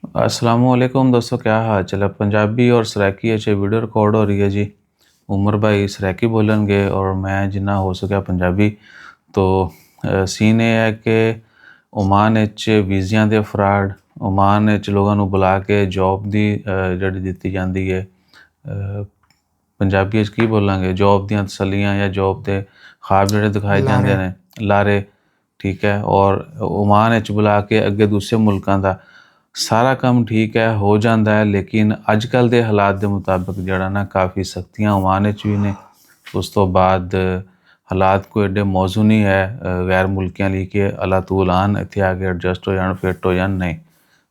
अस्सलामुअलैकुम दोस्तों, क्या हाल चाल है। पंजाबी और सराकी वीडियो रिकॉर्ड हो रही है जी। उमर भाई सराकी बोलणगे और मैं जिन्ना हो सका पंजाबी। तो सीन ये है कि ओमान वीज़ियां दे फ्रॉड, ओमान लोगों को बुला के जॉब की जी दी जाती है। पंजाबी की बोलांगे, जॉब दी तसलियाँ या जॉब के ख्वाब जोड़े दिखाए जाते लारे हैं, लारे। ठीक है। और ओमान बुला के अगे दूसरे मुल्कों का सारा काम ठीक है हो जाता है, लेकिन अजकल के हालात के मुताबिक जरा ना काफ़ी सख्तियाँ ओमान भी ने। उस तो बाद हालात कोई एडे मौजू नहीं है गैर मुल्कियों लिए कि अल्लाह तूल आन इतने आके एडजस्ट हो जान, फिट हो जान। नहीं,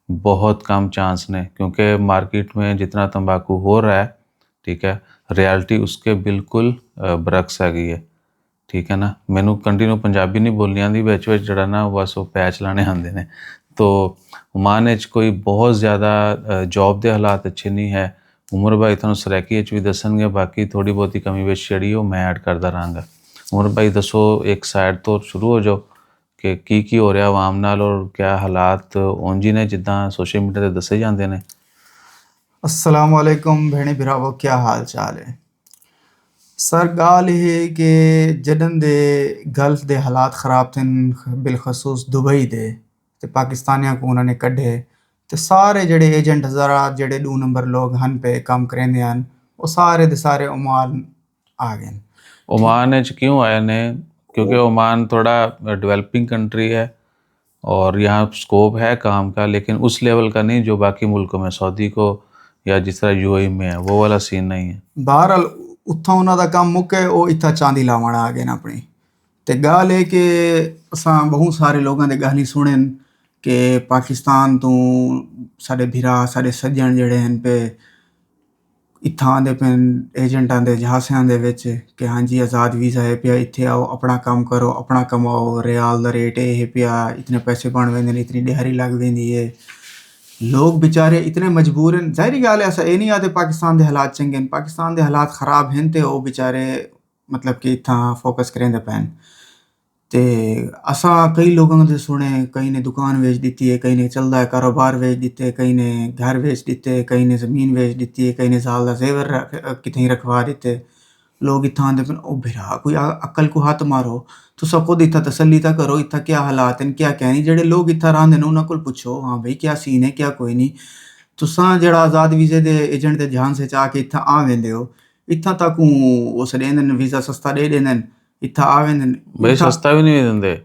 बहुत कम चांस ने, क्योंकि मार्केट में जितना तंबाकू हो रहा है, ठीक है, रियलिटी उसके बिल्कुल बरक्स हैगी है। ठीक है ना। मैनू कंटिन्यू पंजाबी नहीं बोलनी आती, बिच बिच जरा ना बस वो पैच लाने आते हैं। तो ओमान कोई बहुत ज़्यादा जॉब के हालात अच्छे नहीं है। उमर भाई थोड़ा सराकी भी दसणगे, बाकी थोड़ी बहुती कमी बेश जी मैं ऐड करता रहांगा। उमर भाई दसो, एक साइड तो शुरू हो जाओ कि की हो रहा आवाम नाल और क्या हालात उंज ही ने जिदा सोशल मीडिया ते दसे जाते हैं। अस्सलाम वालेकुम भेणे भिरावो, क्या हाल चाल है। सर गाल है कि जडन दे गल्फ दे हालात ख़राब थे, बिलखसूस दुबई दे ते पाकिस्तानियों को उन्होंने कढ़े ते सारे जड़े एजेंट हज़ारात जड़े 2 नंबर लोग हन पे काम करेंदे हन, वो सारे दे सारे ओमान आ गए। ठीक। ओमान क्यों आए ने? क्योंकि ओ ओमान थोड़ा डेवलपिंग कंट्री है और यहाँ स्कोप है काम का, लेकिन उस लेवल का नहीं जो बाकी मुल्कों में, सऊदी को या जिस तरह यूएई में है, वो वाला सीन नहीं है। बहरहाल उत्थों उन्हों का काम मुक्के वो इत्था चांदी लावण आ गए अपनी। ते गाल है कि असां बहुत सारे लोगों के गाली सुने कि पाकिस्तान तो साढ़े भिरा साढ़े सज्जन जड़े हैं पे इत्थां आंदे पे एजेंटां दे जहाज़ां दे विच कि हाँ जी आज़ाद वीज़ा है पिया, इत्थे आओ अपना काम करो अपना कमाओ, रियाल दा रेट है पिया, इतने पैसे बन वेंदे ने, इतनी दिहाड़ी लग वेंदी है। लोग बेचारे इतने मजबूर हैं। ज़ाहिरी गाल है, असां एह् नहीं आखदे पाकिस्तान दे हालात चंगे न, पाकिस्तान दे हालात ख़राब हैं ते ओह् बेचारे मतलब कि इत्थां फोकस करेंदे पैन। ते असां कई लोगों ने सुने, कई ने दुकान बेच दी है, कई ने चलदा है कारोबार बेच दिते, कई ने घर बेच दिते, कई ने ज़मीन बेच दी है, कई ने ज़ाल दा ज़ेवर कितें रखवा दिते। लोग इत्थां आंदे पे ओ भरा कोई अक्ल को हत्थ मारो, तुसा खुद इत्थां तसल्ली तां करो इत्थां क्या हालात हैं क्या क्या नहीं। जेह्ड़े लोग इत्थां रैंह्दे न उन्हां कोल पुच्छो, हाँ भाई क्या सीन है क्या कोई नहीं। तुसां जेह्ड़ा आज़ाद वीज़े दे एजेंट दे जहान से आके इत्थां आ वेंदे हो, इत्थां तकूं ओह् छॾेंदे न वीज़ा सस्ता ॾेई ॾेंदे न, इत्थां आ वेंदे न भाई इत्थां। सस्ता भी नहीं देंगे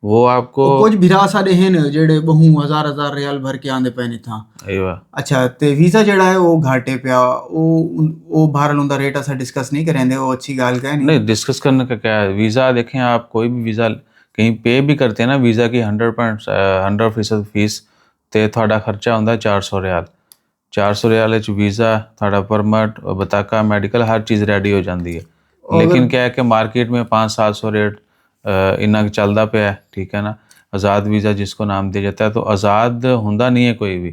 वो आपको। ਉਹ ਕੁਝ ਭਰਾ ਸਾਡੇ ਹਨ ਜਿਹੜੇ ਬਹੁ ਹਜ਼ਾਰ ਰਿਆਲ ਭਰ ਕੇ ਆਂਦੇ ਪਏ ਨੇ ਥਾਂ। अयवा, ਅੱਛਾ ਤੇ ਵੀਜ਼ਾ ਜਿਹੜਾ ਹੈ ਉਹ ਘਾਟੇ ਪਿਆ, ਉਹ ਬਾਹਰ ਦਾ ਰੇਟ ਅਸਾਂ डिस्कस नहीं करेंगे, वो अच्छी गाल का है नहीं। नहीं डिस्कस करने का क्या है। वीज़ा देखें, आप कोई भी वीज़ा कहीं पे भी करते हैं ना, वीज़ा की 100% फीस तो थोड़ा खर्चा होता है 400 रियाल। 400 रियाल वीज़ा थोड़ा परमिट बताका मैडिकल हर चीज़ रेडी हो जाती है। अगर लेकिन क्या है कि मार्केट में 500-700 रेट इन्ना चलता पे है। ठीक है ना। आज़ाद वीज़ा जिसको नाम दिया जाता है, तो आज़ाद होंदा नहीं है कोई भी।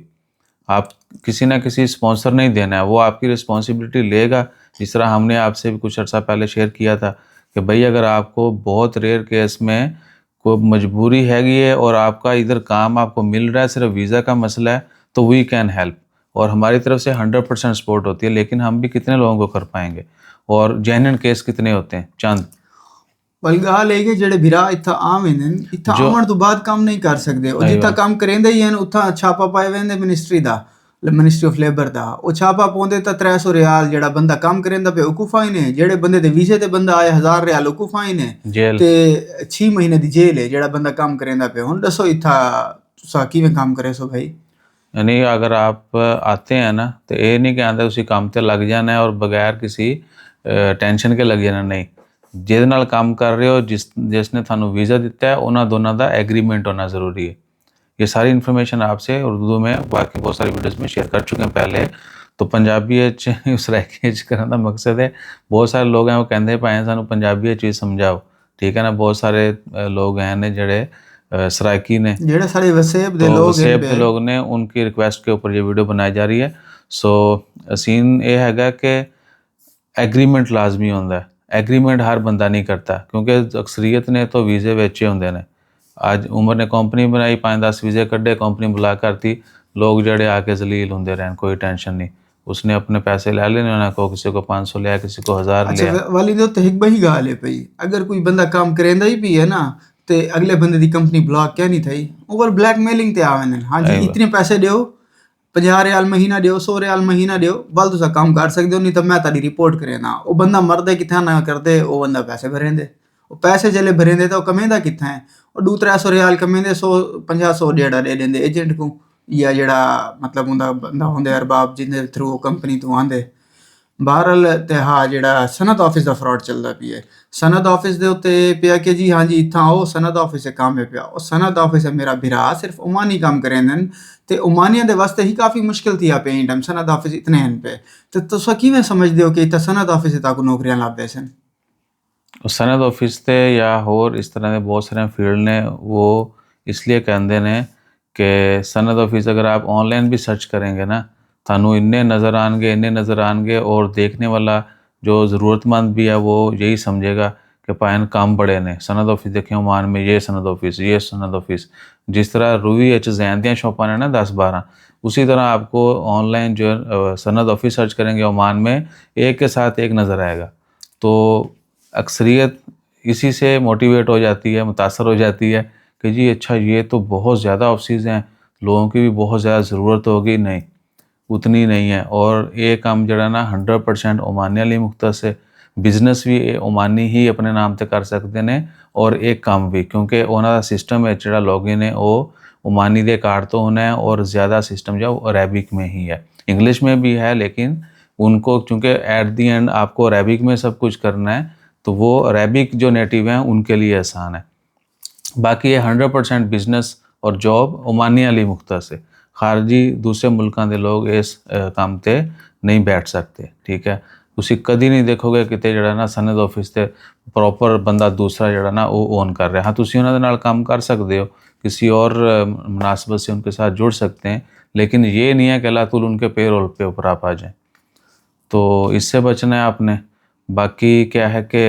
आप किसी ना किसी स्पॉन्सर नहीं देना है, वो आपकी रिस्पॉन्सिबिलिटी लेगा। जिस तरह हमने आपसे भी कुछ अर्सा पहले शेयर किया था कि भाई अगर आपको बहुत रेयर केस में कोई मजबूरी हैगी है और आपका इधर काम आपको मिल रहा है, सिर्फ वीज़ा का मसला है, तो वी कैन हेल्प। और हमारी तरफ से 100% सपोर्ट होती है। लेकिन हम भी कितने लोगों को कर पाएंगे, और जेन्युइन केस कितने होते हैं? चंद बलगाल है कि जेह्ड़े भरा इत्थां आवेंदे न, इत्थां जो। आवन तो बाद कम नहीं कर सकदे। ਉਹ ਜਿੱਥਾਂ अयवा, ਕੰਮ ਕरेंदे ही हैं उत्थां छापा पाए वेंदे मिनिस्ट्री दा, मिनिस्ट्री ऑफ लेबर दा। ਉਹ छापा पाਉਂਦੇ ਤਾਂ 300 ਰਿਆਲ ਜਿਹੜਾ ਬੰਦਾ ਕੰਮ ਕਰੇਂਦਾ ਪਿਆ ਉਹ ਫਾਈਨ ਹੈ, ਜਿਹੜੇ ਬੰਦੇ ਦੇ ਵੀਜ਼ੇ ਤੇ ਬੰਦਾ ਆਇਆ 1000 ਰਿਆਲ ਉਹ ਫਾਈਨ ਹੈ जेल। ਤੇ 6 ਮਹੀਨੇ ਦੀ ਜੇਲ੍ਹ ਹੈ ਜਿਹੜਾ ਬੰਦਾ ਕੰਮ ਕਰੇਂਦਾ ਪਿਆ। ਹੁਣ ਦੱਸੋ ਇੱਥਾਂ ਤੁਸੀਂ ਕਿਵੇਂ ਕੰਮ करे सो भाई। यानी अगर आप आते हैं ना, तो ये नहीं कि आते उसी काम ते लग जाना है और बगैर किसी टेंशन के लग जाना। नहीं, ਜਿਹਦੇ ਨਾਲ काम कर रहे हो, जिसने थानू वीज़ा दिता है, उन्होंने दोनों का एग्रीमेंट होना ज़रूरी है। ये सारी इन्फॉर्मेशन आपसे उर्दू में बाकी बहुत सारी वीडियोस में शेयर कर चुके हैं पहले। तो पंजाबी सराइकी करने का मकसद है, बहुत सारे लोग हैं वो कहते भाएं सानू पंजाबी चीज़ समझाओ। ठीक है ना। बहुत सारे लोग हैं ने जड़े सराइकी ने, ਜਿਹੜੇ ਸਾਡੇ ਵਸੇਬ ਦੇ तो ਲੋग हैं वसेब पे के लोग ने, उनकी रिक्वेस्ट के ऊपर ये वीडियो बनाई जा रही है। सो सीन ये हैगा कि एग्रीमेंट लाजमी होता है। एग्रीमेंट हर बंदा नहीं करता, क्योंकि अक्सरीत ने तो वीज़े बेचे होंगे ने। अज उमर ने कंपनी बनाई, 5-10 वीज़े कड्ढे, कंपनी बुला करती, लोग जड़े आके जलील होंदे रहन, कोई टेंशन नहीं, उसने अपने पैसे ले लेने, उन्हें को किसी को 500 लिया, किसी को 1000 ਅੱਛਾ लिया। ਵਾਲੀ ਦੇ ਉੱਤੇ ਇੱਕ ਬਹੀ ਗੱਲ ਹੈ ਪਈ, ਅਗਰ ਕੋਈ ਬੰਦਾ ਕੰਮ ਕਰੇਂਦਾ ਹੀ ਵੀ ਹੈ ਨਾ ਤੇ ਅਗਲੇ ਬੰਦੇ ਦੀ ਕੰਪਨੀ ਬਲੌਕ ਕਿਆ ਨਹੀਂ ਥਈ, ਓਵਰ ਬਲੈਕਮੇਲਿੰਗ ਤੇ ਆਵੇਂ ਨੇ, ਹਾਂਜੀ ਅਈਵਾ। ਇਤਨੇ ਪੈਸੇ ਦਿਓ, 50 ਰਿਆਲ ਮਹੀਨਾ ਦਿਓ, 100 ਰਿਆਲ ਮਹੀਨਾ ਦਿਓ, ਬਲ ਤੁਸੀਂ ਕੰਮ ਕਰ ਸਕਦੇ ਹੋ, ਨਹੀਂ ਤਾਂ ਮੈਂ ਤੁਹਾਡੀ ਰਿਪੋਰਟ ਕਰੇਨਾ। ਉਹ ਬੰਦਾ ਮਰਦਾ ਕਿੱਥਾਂ ਨਾ ਕਰਦੇ, ਉਹ ਬੰਦਾ ਪੈਸੇ ਭਰੇਂਦੇ, ਉਹ ਪੈਸੇ ਜਲੇ ਭਰੇਂਦੇ ਤਾਂ ਉਹ ਕਮੇਂਦਾ ਕਿੱਥਾਂ ਹੈ, ਉਹ 200-300 ਰਿਆਲ ਕਮੇਂਦੇ, 150-100 ਜਿਹੜਾ ਦੇ ਦਿੰਦੇ ਏਜੰਟ ਕੋ, ਜਾਂ ਜਿਹੜਾ ਮਤਲਬ ਹੁੰਦਾ ਬੰਦਾ ਹੁੰਦੇ ਅਰਬਾਬ ਜਿਹਦੇ ਥਰੂ ਉਹ ਕੰਪਨੀ ਤੋਂ ਆਂਦੇ। ਬਹਰਹਾਲ ਤੇ ਹਾਂ ਜਿਹੜਾ ਸਨਅਤ ਆਫਿਸ ਦਾ ਫਰਾਡ ਚੱਲਦਾ ਪਿਆ ਹੈ, ਸਨਅਤ ਆਫਿਸ ਦੇ ਉੱਤੇ ਪਿਆ ਕਿ ਜੀ ਹਾਂਜੀ ਇੱਥਾਂ ਆਓ, ਸਨਅਤ ਆਫਿਸ 'ਚ ਕੰਮ ਹੈ ਪਿਆ, ਉਹ ਸਨਅਤ ਆਫਿਸ ਹੈ ਮੇਰਾ ਭਰਾ ਸਿਰਫ ओमानी ਕੰਮ ਕरेंदे न, ਤੇ ओमानियां ਦੇ ਵਾਸਤੇ ਹੀ ਕਾਫੀ ਮੁਸ਼ਕਿਲ ਥੀ ਆ ਪਈ ਇੰਟਮ ਸਨਅਤ ਆਫਿਸ ਇਤਨੇ ਹਨ ਪਏ। ਤੇ ਤੁਸੀਂ ਕਿਵੇਂ ਸਮਝਦੇ ਹੋ ਕਿ ਇੱਥੇ ਸਨਅਤ ਆਫਿਸ 'ਚ ਤਾਕੂ ਨੌਕਰੀਆਂ ਲੱਭਦੇ ਸਨ? सनद ऑफिस ते या होर इस तरह के बहुत सारे फील्ड ने, वो इसलिए कहते हैं कि सनद ऑफिस अगर आप ऑनलाइन भी सर्च करेंगे ना, थानू इन्ने नज़र आएंगे, और देखने वाला जो ज़रूरतमंद भी है वो यही समझेगा कि पायन काम बड़े ने। सनद ऑफिस देखें ओमान में, ये सनद ऑफिस, जिस तरह रूवी एच जैन दियाँ शॉपां ने ना 10-12, उसी तरह आपको ऑनलाइन जो सनद ऑफिस सर्च करेंगे ओमान में, एक के साथ एक नज़र आएगा। तो अक्सरियत इसी से मोटिवेट हो जाती है, मुतासर हो जाती है कि जी अच्छा ये तो बहुत ज़्यादा ऑफिस हैं, लोगों की भी बहुत ज़्यादा ज़रूरत होगी, नहीं उतनी नहीं है। और ये काम जड़ा ना 100% ओमानिया लिए मुख्तस है, बिजनेस भी ओमानी ही अपने नाम से कर सकते हैं, और एक काम भी, क्योंकि उन्होंने दा सिस्टम है जड़ा लॉगिन है वो ओमानी दे कार्ड तो होना है, और ज़्यादा सिस्टम जो अरेबिक में ही है, इंग्लिश में भी है, लेकिन उनको चूँकि एट दी एंड आपको अरेबिक में सब कुछ करना है, तो वो अरेबिक जो नेटिव हैं उनके लिए आसान है। बाकी ये 100% बिजनेस और जॉब ओमानी अली मुख्तस है, खारजी दूसरे मुल्कों के लोग इस काम ते नहीं बैठ सकते, ठीक है। तुसी कदी नहीं देखोगे किते जड़ा ना सनद ऑफिस ते प्रॉपर बंदा दूसरा जड़ा ना वो ओन कर रहा है। हाँ, तुसी उन्हां दे नाल काम कर सकते हो, किसी और मुनासबत से उनके साथ जुड़ सकते हैं, लेकिन ये नहीं है कि अल्लाह तुल उनके पेरोल पे ऊपर आप आ जाए। तो इससे बचना है आपने। बाकी क्या है कि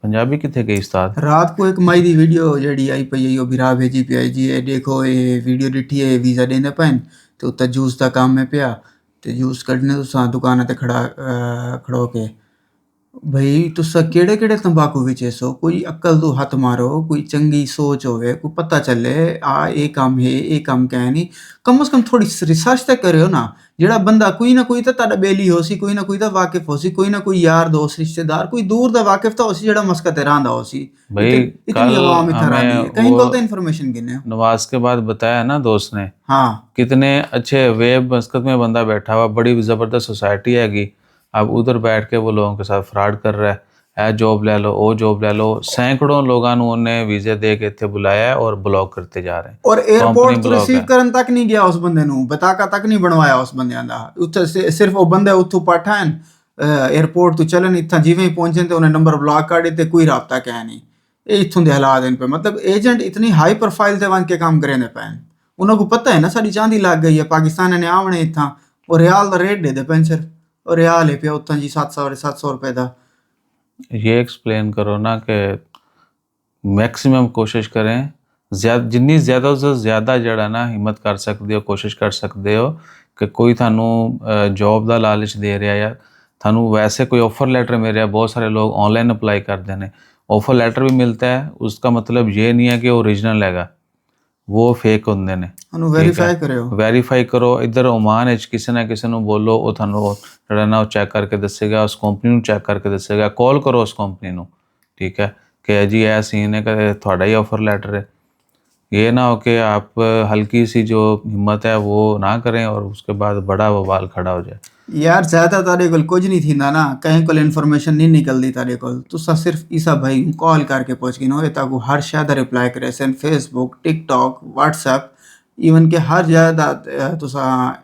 पंजाबी कितने गई उस्ताद? रात को एक माई दी वीडियो जड़ी आई पई है, बिरा भेजी पिया जी, ये देखो ये वीडियो डिठी है, वीज़ा देने पैन तो उत्ता जूस का काम में पिया, तो जूस कढ़ने तो सा दुकान ते खड़ो के भाई तुसा केड़े केड़े तंबाकू विचे सो, कोई अक्ल तो हथ मारो, कोई चंगी सोच होवे, कोई पता चले आ ये काम है ये काम क्या है, नहीं कम से कम थोड़ी रिसर्च तो करियो ना। जेड़ा बंदा कोई ना कोई तो ताड़ा बेली हो सी, कोई ना कोई तो वाकिफ हो सी, कोई ना कोई यार दोस्त रिश्तेदार कोई दूर दा वाकिफ तो हो सी, जेड़ा मस्कत रहांदा हो सी। भाई इतनी कल आवाम इधर आ रही है, हमें कहीं वो को तो इन्फॉर्मेशन गिने। नमाज के बाद बताया ना दोस्त ने, हाँ कितने अच्छे वेब मस्कत में बंदा बैठा हुआ, बड़ी ज़बरदस्त सोसाइटी हैगी, अब उधर बैठ के वो लोगों के साथ फ्रॉड कर रहा है, ए जॉब ले लो, वो जॉब ले लो, सैकड़ों लोगों ने उन्हें वीज़े दे के इत्थे बुलाया है और ब्लॉक करते जा रहे हैं। और एयरपोर्ट कंपनी तो ब्लॉक रिसीव है। करन तक नहीं गया उस बंदे ਨੂੰ, ਬਤਾਕਾ ਤੱਕ ਨਹੀਂ ਬਣਵਾਇਆ ਉਸ ਬੰਦਿਆਂ ਦਾ, ਉੱਥੇ ਸਿਰਫ ਉਹ ਬੰਦੇ ਉੱਥੋਂ ਪਾਠਾਂ 에어ਪੋਰਟ ਤੋਂ ਚੱਲਣ, ਇੱਥਾਂ ਜਿਵੇਂ ਹੀ ਪਹੁੰਚੇ ਤੇ ਉਹਨੇ ਨੰਬਰ ਬਲੌਕ ਕਰ ਦਿੱਤੇ, ਕੋਈ ਰਾਬਤਾ ਕਹਿ ਨਹੀਂ। ਇਹ ਇੱਥੋਂ ਦੇ ਹਾਲਾਤ ਹਨ ਪਏ, ਮਤਲਬ ਏਜੰਟ ਇਤਨੀ ਹਾਈ ਪ੍ਰੋਫਾਈਲ ਤੇ ਬਣ ਕੇ ਕੰਮ ਕਰੇ ਪੈਣ, ਉਹਨਾਂ ਨੂੰ ਪਤਾ ਹੈ ਨਾ ਸਾਡੀ ਚਾਂਦੀ ਲੱਗ ਗਈ ਹੈ, ਪਾਕਿਸਤਾਨ ਨੇ ਆਵਣੇ ਇੱਥਾਂ, ਉਹ ਰਿਆਲ ਦਾ ਰੇਟ ਦੇ ਪੈਣ ਸਿਰਫ, ਉਹ ਰਿਆਲ ਹੈ ਪਿਆ ਉੱਥਾਂ ਜੀ 700 ਰੁਪਏ ਦਾ। ये एक्सप्लेन करो ना कि मैक्सिमम कोशिश करें, जिन्नी ज़्यादा से ज़्यादा जड़ा ना हिम्मत कर सकते हो, कोशिश कर सकते हो कि कोई थानू जॉब का लालच दे रहा, या थानू वैसे कोई ऑफ़र लेटर मिल रहा, बहुत सारे लोग ऑनलाइन अप्लाई करते हैं, ऑफ़र लेटर भी मिलता है, उसका मतलब ये नहीं है कि ओरिजिनल हैगा, वो फेक होंगे ने। ਉਹਨੂੰ ਵੈਰੀਫਾਈ ਕਰਿਓ। ਵੈਰੀਫਾਈ ਕਰੋ। ਇੱਧਰ ਓਮਾਨ ਵਿੱਚ ਕਿਸੇ ਨਾ ਕਿਸੇ ਨੂੰ ਬੋਲੋ, ਉਹ ਤੁਹਾਨੂੰ ਜਿਹੜਾ ਨਾ ਉਹ ਚੈੱਕ ਕਰਕੇ ਦੱਸੇਗਾ, ਉਸ ਕੰਪਨੀ ਨੂੰ ਚੈੱਕ ਕਰਕੇ ਦੱਸੇਗਾ, ਕਾਲ ਕਰੋ ਉਸ ਕੰਪਨੀ ਨੂੰ, ਠੀਕ ਹੈ, ਕਿ ਜੀ ਇਹ ਸੀਨ है कि ਤੁਹਾਡਾ ही ऑफर लेटर है। ये ना हो कि आप हल्की सी जो हिम्मत है वो ना करें और उसके बाद बड़ा बवाल खड़ा हो जाए। यार ज़्यादा तारे कोल कुछ नहीं थींदा ना, कहीं कोल इन्फॉर्मेशन नहीं निकलती तारे कोल, तुसा सिर्फ ईसा भाई कॉल करके पूछ गिनो, ये ताकू हर शायद रिप्लाई करे सन, फेसबुक, टिकटॉक, व्हाट्सएप, इवन के हर जगह तुसा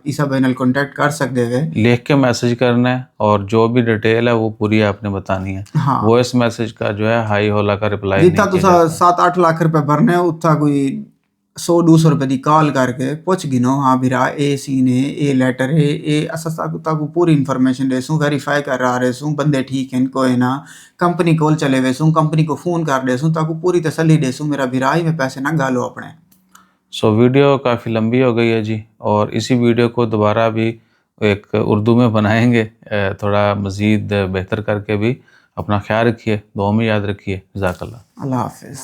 ईसा भाई नाल कांटेक्ट कर सकते हो। लिख के मैसेज करना है और जो भी डिटेल है वो पूरी आपने बतानी है। हाँ वॉइस मैसेज का जो है हाई होला का रिप्लाई जितना नहीं तुसा 7-8 लाख रुपए भरने हो, उत्था कोई 100-200 रुपए की कॉल करके पूछ गिनो, हाँ भीरा ए सीन है, ए लेटर है, ए असा ताकू पूरी इन्फॉर्मेशन देसूँ, वेरीफाई कर रहा रेसूँ, बंदे ठीक हैं कोई ना, कंपनी कॉल चले वेसूँ, कंपनी को फ़ोन कर देसूँ, ताकू पूरी तसल्ली देसूँ मेरा भीरा ही में पैसे ना गालो अपने। सो वीडियो काफ़ी लंबी हो गई है जी, और इसी वीडियो को दोबारा भी एक उर्दू में बनाएंगे, थोड़ा मज़ीद बेहतर करके भी। अपना ख्याल रखिए, दुआ में याद रखिए। जज़ाकल्लाह। अल्लाह हाफिज़।